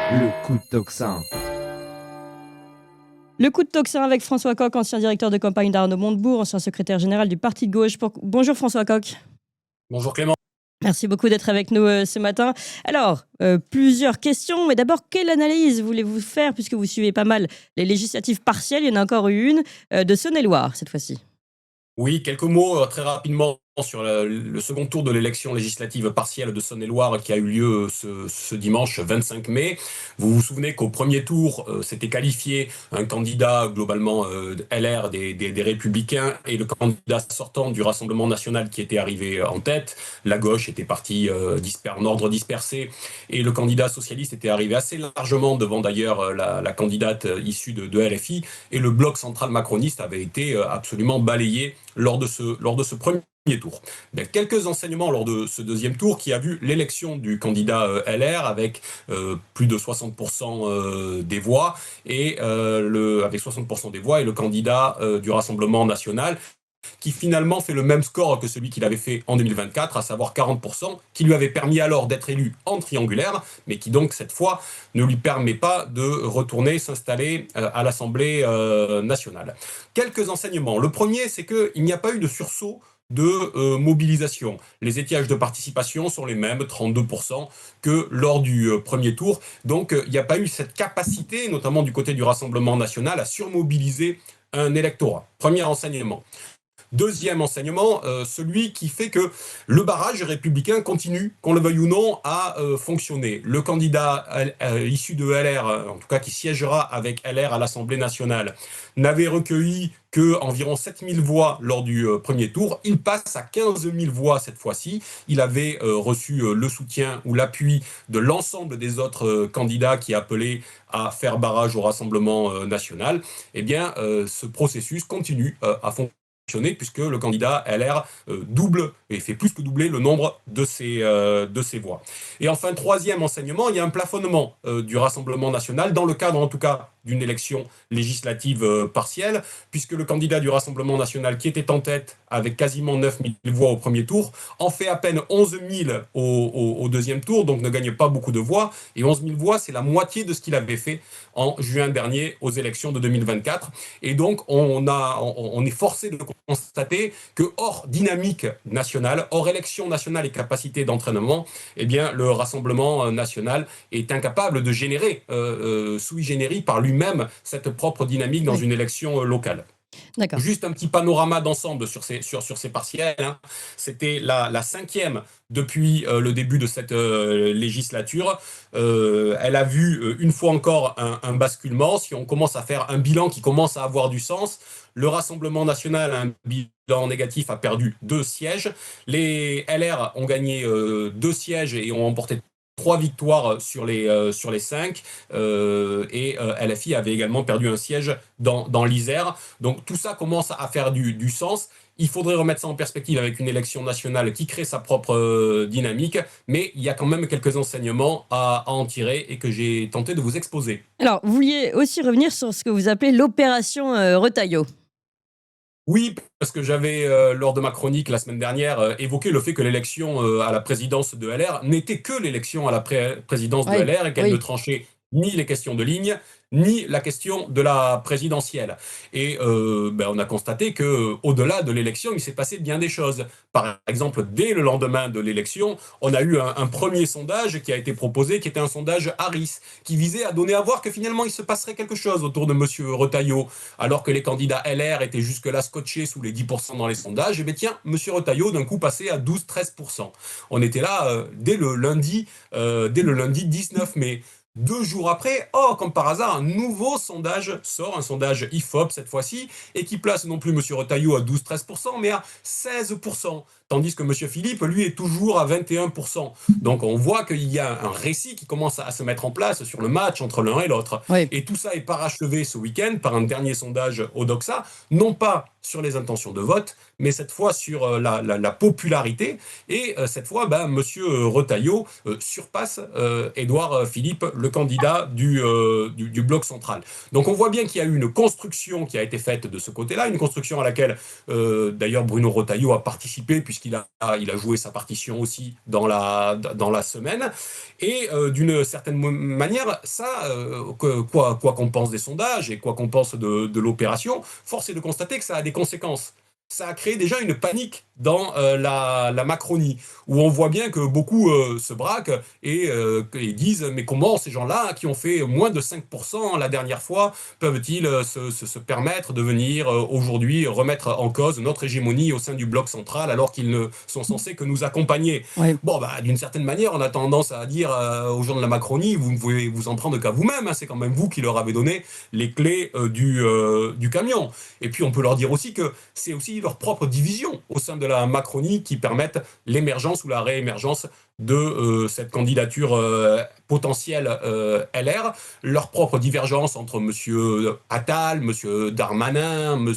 Le coup de tocsin. Le coup de tocsin avec François Coq, ancien directeur de campagne d'Arnaud Montebourg, ancien secrétaire général du Parti de gauche. Bonjour François Coq. Bonjour Clément. Merci beaucoup d'être avec nous ce matin. Alors, plusieurs questions, mais d'abord, quelle analyse voulez-vous faire, puisque vous suivez pas mal les législatives partielles, il y en a encore eu une, de Saône-et-Loire cette fois-ci. Oui, quelques mots très rapidement sur le second tour de l'élection législative partielle de Saône-et-Loire qui a eu lieu ce dimanche 25 mai. Vous vous souvenez qu'au premier tour, s'était qualifié un candidat globalement LR des Républicains et le candidat sortant du Rassemblement national qui était arrivé en tête. La gauche était partie en ordre dispersé et le candidat socialiste était arrivé assez largement devant d'ailleurs la candidate issue de LFI, et le bloc central macroniste avait été absolument balayé lors de ce premier tour. Quelques enseignements lors de ce deuxième tour qui a vu l'élection du candidat LR avec plus de 60% des voix et avec 60% des voix, et le candidat du Rassemblement national qui finalement fait le même score que celui qu'il avait fait en 2024, à savoir 40%, qui lui avait permis alors d'être élu en triangulaire, mais qui donc cette fois ne lui permet pas de retourner s'installer à l'Assemblée nationale. Quelques enseignements. Le premier, c'est qu'il n'y a pas eu de sursaut de mobilisation. Les étiages de participation sont les mêmes, 32%, que lors du premier tour. Donc il n'y a pas eu cette capacité, notamment du côté du Rassemblement national, à surmobiliser un électorat. Premier enseignement. Deuxième enseignement, celui qui fait que le barrage républicain continue, qu'on le veuille ou non, à fonctionner. Le candidat issu de LR, en tout cas qui siégera avec LR à l'Assemblée nationale, n'avait recueilli que environ 7000 voix lors du premier tour. Il passe à 15 000 voix cette fois-ci. Il avait reçu le soutien ou l'appui de l'ensemble des autres candidats qui appelaient à faire barrage au Rassemblement national. Eh bien, ce processus continue à fonctionner, puisque le candidat LR double et fait plus que doubler le nombre de ses voix. Et enfin, troisième enseignement, il y a un plafonnement du Rassemblement national dans le cadre, en tout cas, d'une élection législative partielle, puisque le candidat du Rassemblement national, qui était en tête avec quasiment 9 000 voix au premier tour, en fait à peine 11 000 au deuxième tour, donc ne gagne pas beaucoup de voix. Et 11 000 voix, c'est la moitié de ce qu'il avait fait en juin dernier aux élections de 2024. Et donc, on est forcé de constater que hors dynamique nationale, hors élection nationale et capacité d'entraînement, eh bien, le Rassemblement national est incapable de générer, sui generis par lui-même, cette propre dynamique dans une élection locale. D'accord. Juste un petit panorama d'ensemble sur ces partielles. Hein. C'était la cinquième depuis le début de cette législature. Elle a vu une fois encore un basculement. Si on commence à faire un bilan qui commence à avoir du sens, le Rassemblement national a un bilan négatif, a perdu 2 sièges. Les LR ont gagné 2 sièges et ont emporté 3 victoires sur les 5, et LFI avait également perdu un siège dans l'Isère. Donc tout ça commence à faire du sens. Il faudrait remettre ça en perspective avec une élection nationale qui crée sa propre dynamique, mais il y a quand même quelques enseignements à en tirer et que j'ai tenté de vous exposer. Alors, vous vouliez aussi revenir sur ce que vous appelez l'opération Retailleau. Oui, parce que j'avais, lors de ma chronique la semaine dernière, évoqué le fait que l'élection à la présidence de LR n'était que l'élection à la présidence de Oui, LR et qu'elle ne oui. tranchait ni les questions de ligne, ni la question de la présidentielle. Et on a constaté que, au-delà de l'élection, il s'est passé bien des choses. Par exemple, dès le lendemain de l'élection, on a eu un premier sondage qui a été proposé, qui était un sondage Harris, qui visait à donner à voir que finalement il se passerait quelque chose autour de M. Retailleau, alors que les candidats LR étaient jusque-là scotchés sous les 10% dans les sondages. Et bien tiens, M. Retailleau d'un coup passait à 12-13%. On était là dès le lundi 19 mai. 2 jours après, oh, comme par hasard, un nouveau sondage sort, un sondage IFOP cette fois-ci, et qui place non plus M. Retailleau à 12-13%, mais à 16%. Tandis que M. Philippe, lui, est toujours à 21%. Donc on voit qu'il y a un récit qui commence à se mettre en place sur le match entre l'un et l'autre. Oui. Et tout ça est parachevé ce week-end par un dernier sondage au Doxa, non pas sur les intentions de vote, mais cette fois sur la popularité. Et cette fois, M. Retailleau surpasse Édouard Philippe, le candidat du bloc central. Donc on voit bien qu'il y a eu une construction qui a été faite de ce côté-là, une construction à laquelle d'ailleurs Bruno Retailleau a participé, puisque il a joué sa partition aussi dans la semaine. Et d'une certaine manière, ça, quoi qu'on pense des sondages et quoi qu'on pense de l'opération, force est de constater que ça a des conséquences. Ça a créé déjà une panique dans la Macronie, où on voit bien que beaucoup se braquent et disent « Mais comment ces gens-là, qui ont fait moins de 5% la dernière fois, peuvent-ils se permettre de venir aujourd'hui remettre en cause notre hégémonie au sein du bloc central alors qu'ils ne sont censés que nous accompagner ?» Ouais. Bon, d'une certaine manière, on a tendance à dire aux gens de la Macronie « Vous ne pouvez vous en prendre qu'à vous-même, hein, c'est quand même vous qui leur avez donné les clés du camion. » Et puis on peut leur dire aussi que c'est aussi leur propre division au sein de la Macronie qui permettent l'émergence ou la réémergence de cette candidature potentielle LR, leur propre divergence entre M. Attal, M. Darmanin, M.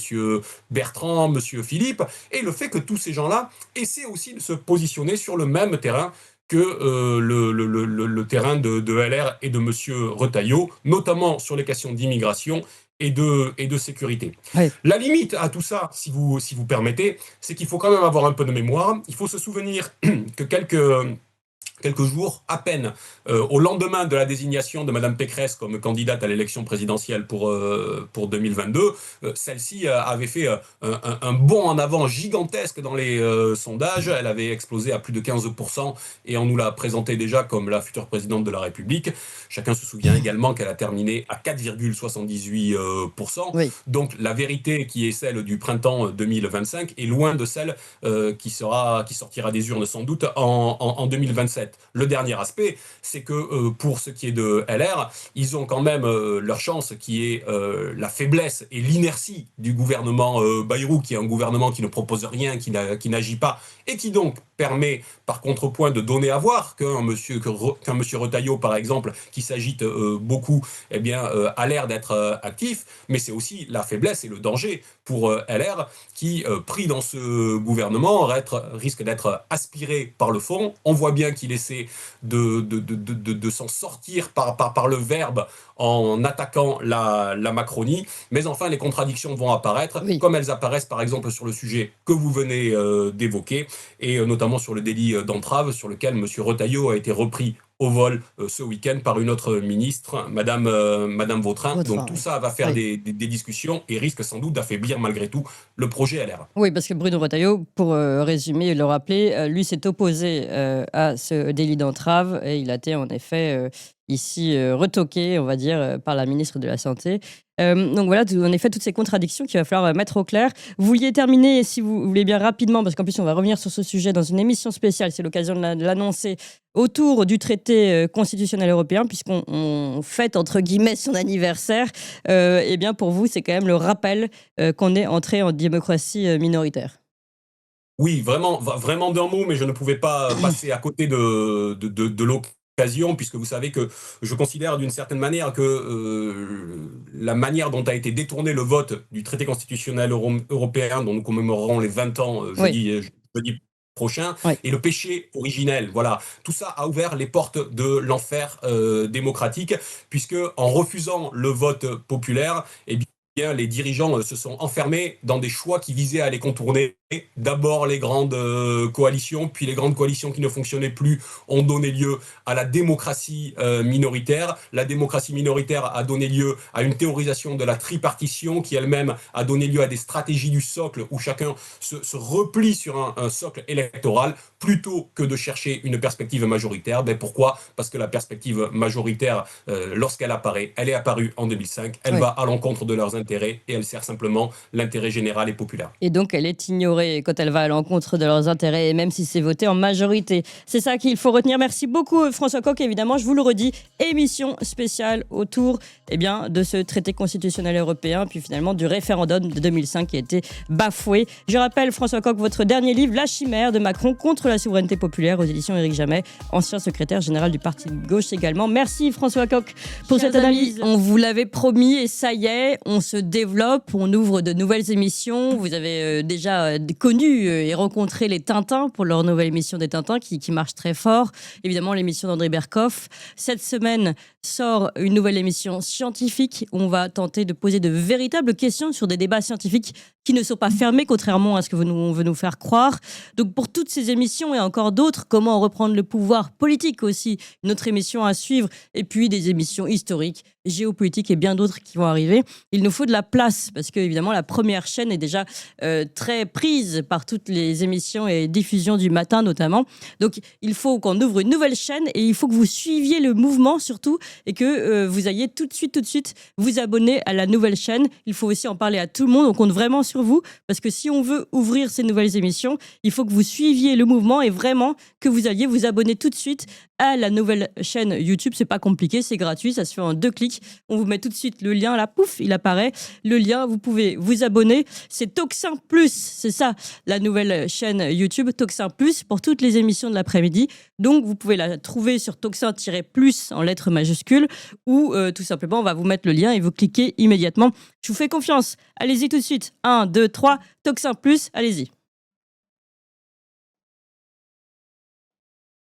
Bertrand, M. Philippe, et le fait que tous ces gens-là essaient aussi de se positionner sur le même terrain que le terrain de LR et de M. Retailleau, notamment sur les questions d'immigration et de sécurité. Ouais. La limite à tout ça, si vous permettez, c'est qu'il faut quand même avoir un peu de mémoire. Il faut se souvenir que quelques jours à peine au lendemain de la désignation de Mme Pécresse comme candidate à l'élection présidentielle pour 2022, celle-ci avait fait un bond en avant gigantesque dans les sondages. Elle avait explosé à plus de 15% et on nous l'a présentée déjà comme la future présidente de la République. Chacun se souvient également qu'elle a terminé à 4,78%. Oui. Donc la vérité qui est celle du printemps 2025 est loin de celle qui sortira des urnes sans doute en 2027. Le dernier aspect, c'est que pour ce qui est de LR, ils ont quand même leur chance qui est la faiblesse et l'inertie du gouvernement Bayrou, qui est un gouvernement qui ne propose rien, qui n'agit pas, et qui donc permet par contrepoint de donner à voir qu'un monsieur Retailleau, par exemple, qui s'agite beaucoup, eh bien, a l'air d'être actif, mais c'est aussi la faiblesse et le danger pour LR qui, pris dans ce gouvernement, risque d'être aspiré par le fond. On voit bien qu'il essaie de s'en sortir par le verbe en attaquant la Macronie, mais enfin les contradictions vont apparaître, Oui. comme elles apparaissent par exemple sur le sujet que vous venez d'évoquer, et notamment sur le délit d'entrave, sur lequel M. Retailleau a été repris au vol ce week-end par une autre ministre, Madame Vautrin. Donc tout ça va faire des discussions et risque sans doute d'affaiblir malgré tout le projet LR. Oui, parce que Bruno Retailleau, pour résumer et le rappeler, lui s'est opposé à ce délit d'entrave et il a été en effet ici retoqué, on va dire, par la ministre de la Santé. Donc voilà, en effet, toutes ces contradictions qu'il va falloir mettre au clair. Vous vouliez terminer, si vous voulez bien rapidement, parce qu'en plus on va revenir sur ce sujet dans une émission spéciale, c'est l'occasion de l'annoncer, autour du traité constitutionnel européen, puisqu'on fête entre guillemets son anniversaire. Eh bien pour vous, c'est quand même le rappel qu'on est entré en démocratie minoritaire. Oui, vraiment d'un mot, mais je ne pouvais pas passer à côté de l'occasion, puisque vous savez que je considère d'une certaine manière que la manière dont a été détourné le vote du traité constitutionnel européen, dont nous commémorerons les 20 ans jeudi prochain, Oui. et le péché originel. Voilà, tout ça a ouvert les portes de l'enfer démocratique, puisque en refusant le vote populaire, eh bien, les dirigeants se sont enfermés dans des choix qui visaient à les contourner. D'abord les grandes coalitions, puis les grandes coalitions qui ne fonctionnaient plus ont donné lieu à la démocratie minoritaire. La démocratie minoritaire a donné lieu à une théorisation de la tripartition qui elle-même a donné lieu à des stratégies du socle où chacun se replie sur un socle électoral plutôt que de chercher une perspective majoritaire. Pourquoi ? Parce que la perspective majoritaire, lorsqu'elle apparaît, elle est apparue en 2005, elle va à l'encontre de leurs intérêts et elle sert simplement l'intérêt général et populaire. Et donc, elle est ignorée quand elle va à l'encontre de leurs intérêts, et même si c'est voté en majorité. C'est ça qu'il faut retenir. Merci beaucoup, François Coq. Évidemment, je vous le redis, émission spéciale autour de ce traité constitutionnel européen, puis finalement du référendum de 2005 qui a été bafoué. Je rappelle, François Coq, votre dernier livre, La chimère de Macron contre la souveraineté populaire, aux éditions Éric Jamet, ancien secrétaire général du Parti de gauche également. Merci, François Coq, pour cette analyse. On vous l'avait promis et ça y est, on se développe, on ouvre de nouvelles émissions. Vous avez déjà connu et rencontré les Tintins pour leur nouvelle émission des Tintins qui marche très fort. Évidemment, l'émission d'André Berkoff. Cette semaine sort une nouvelle émission scientifique où on va tenter de poser de véritables questions sur des débats scientifiques qui ne sont pas fermés, contrairement à ce que on veut nous faire croire. Donc pour toutes ces émissions et encore d'autres, comment reprendre le pouvoir politique aussi, une autre émission à suivre, et puis des émissions historiques, géopolitiques et bien d'autres qui vont arriver. Il nous faut de la place parce que évidemment la première chaîne est déjà très prise par toutes les émissions et diffusions du matin notamment. Donc il faut qu'on ouvre une nouvelle chaîne et il faut que vous suiviez le mouvement surtout et que vous ayez tout de suite vous abonner à la nouvelle chaîne. Il faut aussi en parler à tout le monde. On compte vraiment sur vous parce que si on veut ouvrir ces nouvelles émissions, il faut que vous suiviez le mouvement et vraiment que vous alliez vous abonner tout de suite à la nouvelle chaîne YouTube. C'est pas compliqué, c'est gratuit, ça se fait en 2 clics. On vous met tout de suite le lien là, pouf, il apparaît. Le lien, vous pouvez vous abonner. C'est Toxin Plus, c'est ça, la nouvelle chaîne YouTube Toxin Plus pour toutes les émissions de l'après-midi. Donc vous pouvez la trouver sur Toxin-Plus en lettres majuscules ou tout simplement on va vous mettre le lien et vous cliquez immédiatement. Je vous fais confiance. Allez-y tout de suite. 1, 2, 3, Toxin Plus, allez-y.